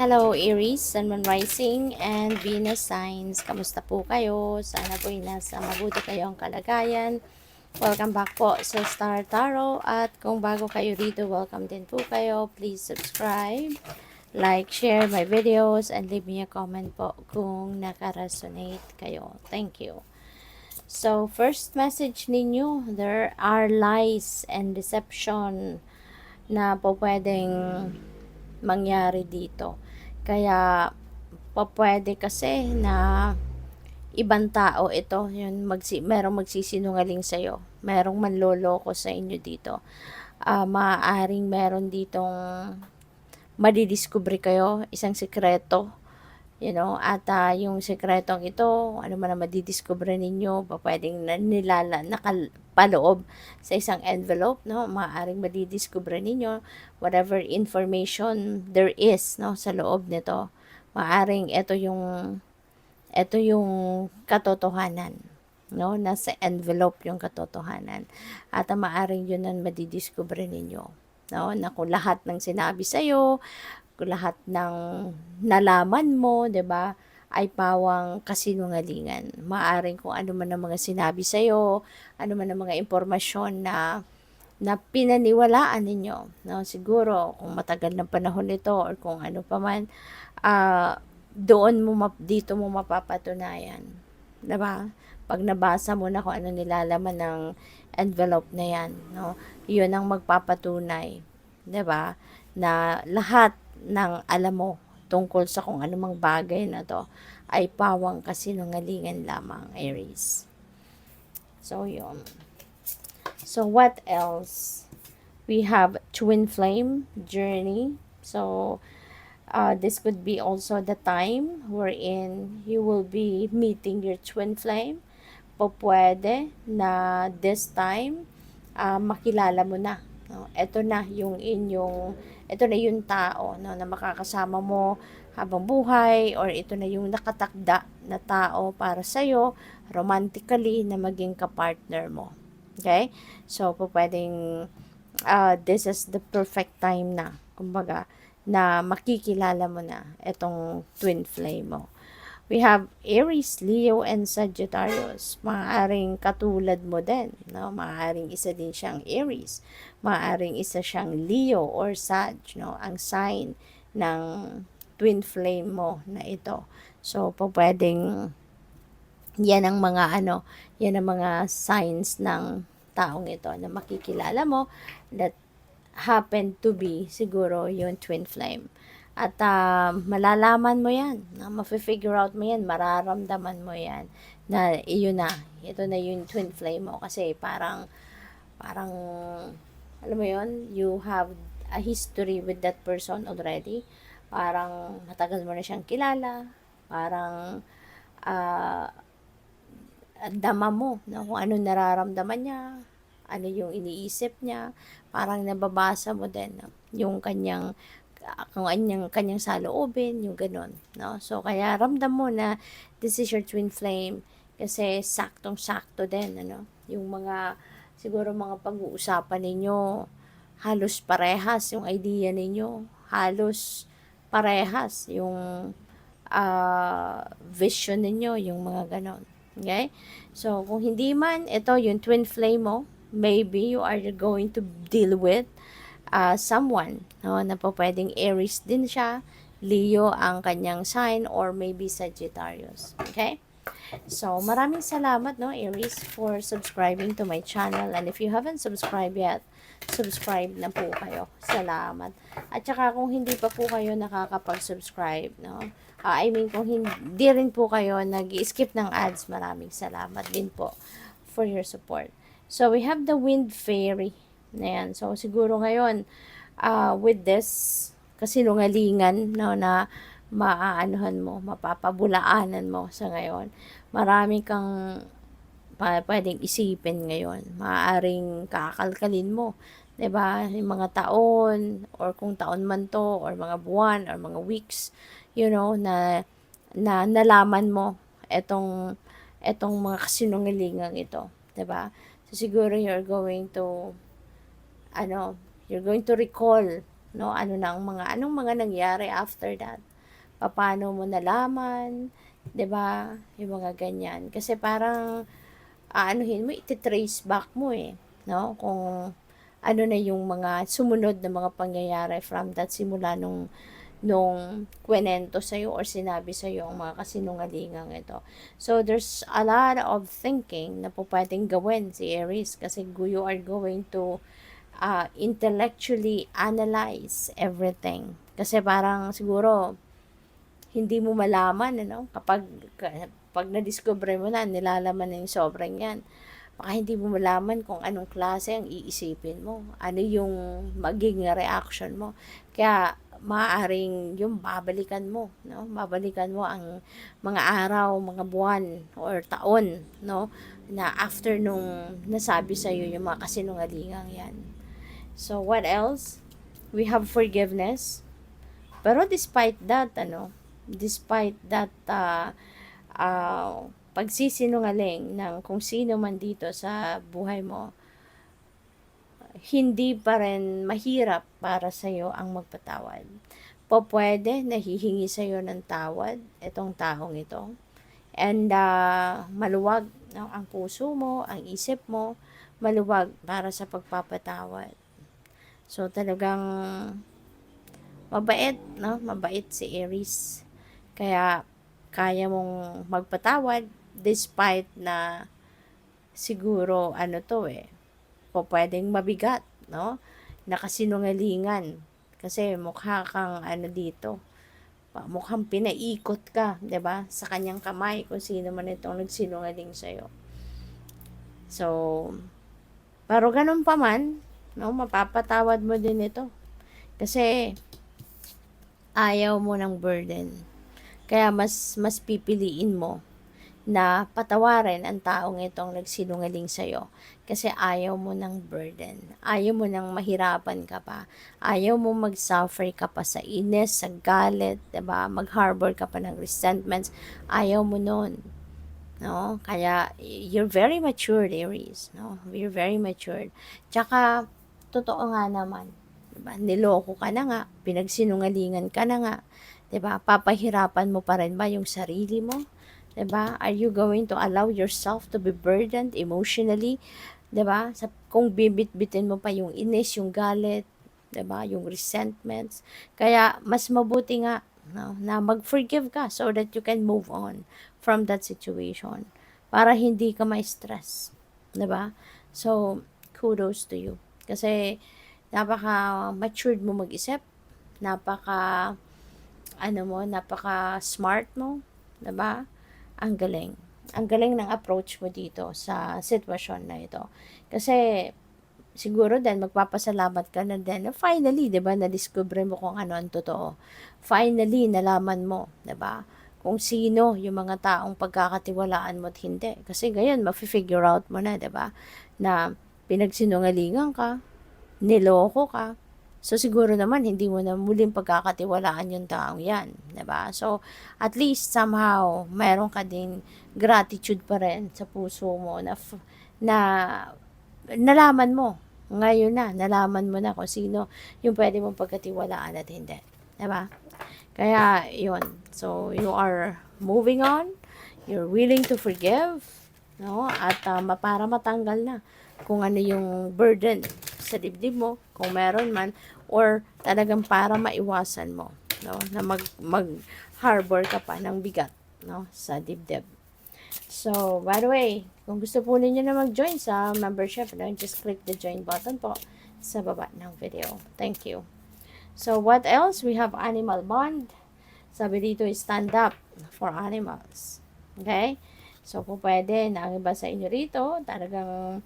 Hello Aries, Sun, Moon Rising, and Venus signs. Kamusta po kayo? Sana po'y nasa mabuti kayo ang kalagayan. Welcome back po sa Star Tarot. At kung bago kayo rito, welcome din po kayo. Please subscribe, like, share my videos, and leave me a comment po kung naka-resonate kayo. Thank you. So, first message ninyo, there are lies and deception na po pwedeng mangyari dito. Kaya, pwede kasi na ibang tao ito, yun, merong magsisinungaling sa'yo. Merong manloloko sa inyo dito. Maaaring meron ditong madidiscover kayo, isang sekreto, at yung sekretong ito, ano man ang madidiscover ninyo, pwedeng nakapaloob sa isang envelope, no? Maaaring madidiscover ninyo whatever information there is, no, sa loob nito. Maaaring ito yung katotohanan, no? Nasa envelope yung katotohanan. At maaaring yun ang madidiscover ninyo, no? Na kung lahat ng sinabi sa'yo, lahat ng nalaman mo, 'di ba, ay pawang kasinungalingan. Maaring kung ano man ang mga sinabi sa iyo, ano man ang mga impormasyon na pinaniwalaan ninyo, no? Siguro kung matagal ng panahon nito or kung ano pa man, dito mo mapapatunayan, 'di ba? Pag nabasa mo na kung ano nilalaman ng envelope na 'yan, no? 'Yun ang magpapatunay, 'di ba? Na lahat ng alam mo tungkol sa kung anumang bagay na to ay pawang kasinungalingan lamang, Aries. So, yun. So, what else? We have twin flame journey. So, this could be also the time wherein you will be meeting your twin flame. Pwede na this time, makilala mo na. No? Ito na yung tao, no, na makakasama mo habang buhay, or ito na yung nakatakda na tao para sa'yo, romantically, na maging kapartner mo. Okay? So, pwedeng, this is the perfect time na, kumbaga, na makikilala mo na itong twin flame mo. We have Aries, Leo, and Sagittarius. Maaaring katulad mo din, no? Maaaring isa din siyang Aries. Maaaring isa siyang Leo or Sag, no? Ang sign ng twin flame mo na ito. So, pwedeng yan ang mga signs ng taong ito na makikilala mo that happen to be siguro yung twin flame. At malalaman mo yan, mafe-figure out mo yan, mararamdaman mo yan, na ito na yung twin flame mo. Kasi parang, alam mo yun, you have a history with that person already. Parang matagal mo na siyang kilala, parang dama mo na kung ano nararamdaman niya, ano yung iniisip niya, parang nababasa mo din, no? Yung kanyang saloobin, yung ganun, no? So, kaya ramdam mo na this is your twin flame kasi saktong-sakto din, ano? Yung siguro mga pag-uusapan ninyo, halos parehas yung idea ninyo, halos parehas yung vision ninyo, yung mga ganon. Okay? So, kung hindi man, ito yung twin flame mo, maybe you are going to deal with someone, no, na pwedeng Aries din siya, Leo ang kanyang sign, or maybe Sagittarius. Okay? So, maraming salamat, no, Aries, for subscribing to my channel. And if you haven't subscribed yet, subscribe na po kayo. Salamat. At saka kung hindi pa po kayo nakakapag-subscribe, no, kung hindi rin po kayo nag-skip ng ads, maraming salamat din po for your support. So, we have the Wind Fairy. Ayan. So, siguro ngayon, with this kasinungalingan, no, na mapapabulaanan mo sa ngayon, marami kang pwedeng isipin ngayon. Maaaring kakalkalin mo, 'di ba? Yung mga taon, or kung taon man to, or mga buwan, or mga weeks, na nalaman mo etong mga kasinungalingang ito, 'di ba? So, siguro you're going to recall, no, anong mga nangyari after that. paano mo nalaman, 'di ba? Yung mga ganyan. Kasi parang aanuhin mo, iti-trace back mo eh, no? Kung ano na yung mga sumunod na mga pangyayari from that simula nung kwento sa'yo or sinabi sa'yo ang mga kasinungalingang ito. So, there's a lot of thinking na po pwedeng gawin si Aries kasi you are going to intellectually analyze everything. Kasi parang siguro hindi mo malaman, ano, pag na-discover mo na, nilalaman na yung sobrang yan. Baka hindi mo malaman kung anong klase ang iisipin mo. Ano yung magiging reaction mo. Kaya, maaaring yung babalikan mo, no? Babalikan mo ang mga araw, mga buwan, or taon, no? Na after nung nasabi sa'yo yung mga kasinungalingang yan. So, what else? We have forgiveness. Pero despite that pagsisinungaling ng kung sino man dito sa buhay mo, hindi pa rin mahirap para sa'yo ang magpatawad. Pwede, nahihingi sa'yo ng tawad itong taong ito. And maluwag, no, ang puso mo, ang isip mo, maluwag para sa pagpapatawad. So, talagang mabait, no? Mabait si Aries. Kaya, kaya mong magpatawad despite na siguro, pwedeng mabigat, no? Nakasinungalingan. Kasi mukha kang dito. Mukhang pinaikot ka, 'di ba? Sa kanyang kamay kung sino man itong nagsinungaling sa'yo. So, pero ganun pa man, no, mapapatawad mo din ito. Kasi ayaw mo ng burden. Kaya mas pipiliin mo na patawarin ang taong itong nagsinungaling sa'yo. Kasi ayaw mo ng burden. Ayaw mo nang mahirapan ka pa. Ayaw mo mag-suffer ka pa sa inis, sa galit, diba? Mag-harbor ka pa ng resentments. Ayaw mo nun. No? Kaya, you're very matured, Aries. No? You're very matured. Tsaka, totoo nga naman. Diba? Niloko ka na nga. Pinagsinungalingan ka na nga. Diba? Papahirapan mo pa rin ba yung sarili mo? Diba? Are you going to allow yourself to be burdened emotionally? Diba? Kung bibit-bitin mo pa yung inis, yung galit, diba? Yung resentments. Kaya, mas mabuti nga, no, na mag-forgive ka so that you can move on from that situation. Para hindi ka ma-stress. Diba? So, kudos to you. Kasi, napaka-matured mo mag-isip. Napaka-smart mo. Diba? Ang galing. Ang galing ng approach mo dito sa sitwasyon na ito. Kasi, siguro din, magpapasalamat ka na din na finally, di ba, na-discover mo kung ano ang totoo. Finally, nalaman mo, di ba, kung sino yung mga taong pagkakatiwalaan mo at hindi. Kasi ngayon, ma-figure out mo na, di ba, na pinagsinungalingan ka, niloko ka, so, siguro naman, hindi mo na muling pagkakatiwalaan yung taong yan. Diba? So, at least, somehow, mayroon ka din gratitude pa rin sa puso mo na nalaman mo. Ngayon nalaman mo na kung sino yung pwede mong pagkatiwalaan at hindi. Diba? Kaya, yun. So, you are moving on. You're willing to forgive. No? At para matanggal na kung ano yung burden sa dibdib mo, kung meron man, or talagang para maiwasan mo, no, na mag-harbor ka pa ng bigat, no, sa dibdib. So, by the way, kung gusto po ninyo na mag-join sa membership, no, just click the join button po sa baba ng video. Thank you. So, what else? We have animal bond. Sabi dito, stand up for animals. Okay? So, po pwede na ang iba sa inyo rito, talagang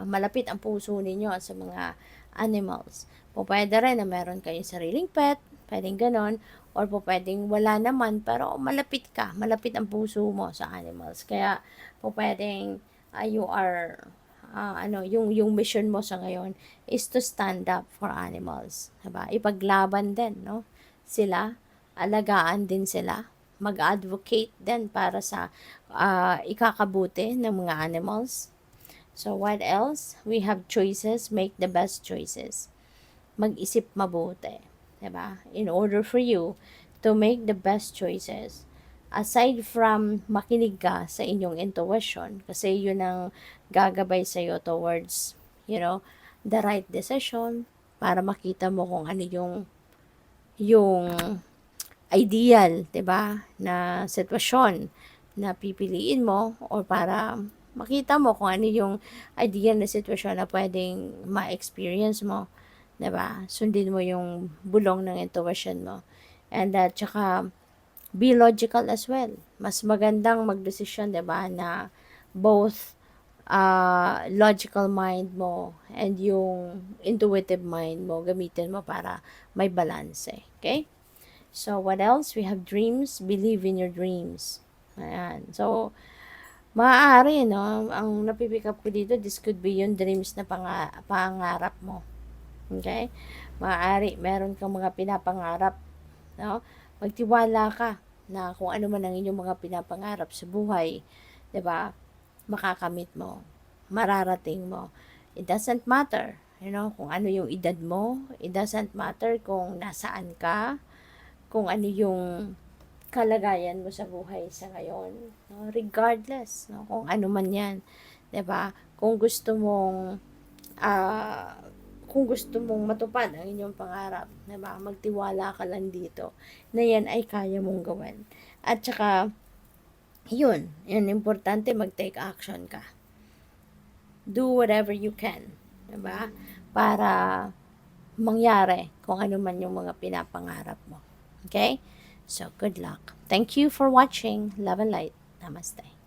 malapit ang puso ninyo sa mga animals. Pwede rin na meron kayong sariling pet, pwedeng ganon, or pwedeng wala naman, pero malapit ang puso mo sa animals. Kaya, pwedeng you are, yung mission mo sa ngayon is to stand up for animals. Diba? Ipaglaban din, no? Sila, alagaan din sila, mag-advocate din para sa ikakabuti ng mga animals. So, what else? We have choices. Make the best choices. Mag-isip mabuti. 'Diba? In order for you to make the best choices, aside from makinig ka sa inyong intuition, kasi yun ang gagabay sa'yo towards, the right decision, para makita mo kung ano yung ideal, 'di ba, na sitwasyon na pipiliin mo, or para makita mo kung ano yung ideal na sitwasyon na pwedeng ma-experience mo, 'di ba? Sundin mo yung bulong ng intuition mo. And tsaka be logical as well. Mas magandang magdesisyon, 'di ba, na both logical mind mo and yung intuitive mind mo gamitin mo para may balance, okay? So, what else? We have dreams. Believe in your dreams. Ayan. So, maaari, no? Ang napipick up ko dito, this could be yung dreams na pangarap mo. Okay? Maaari, meron kang mga pinapangarap, no? Magtiwala ka na kung ano man ang inyong mga pinapangarap sa buhay, 'di ba? Makakamit mo, mararating mo. It doesn't matter, kung ano yung edad mo. It doesn't matter kung nasaan ka, kung ano yung kalagayan mo sa buhay sa ngayon, no? Regardless, no? Kung ano man yan, 'di ba? Ah, kung gusto mong matupad ang inyong pangarap, 'di ba? Magtiwala ka lang dito na yan ay kaya mong gawin. At saka, yun importante, mag-take action ka. Do whatever you can, 'di ba? Para mangyari kung ano man yung mga pinapangarap mo. Okay? So, good luck. Thank you for watching. Love and light. Namaste.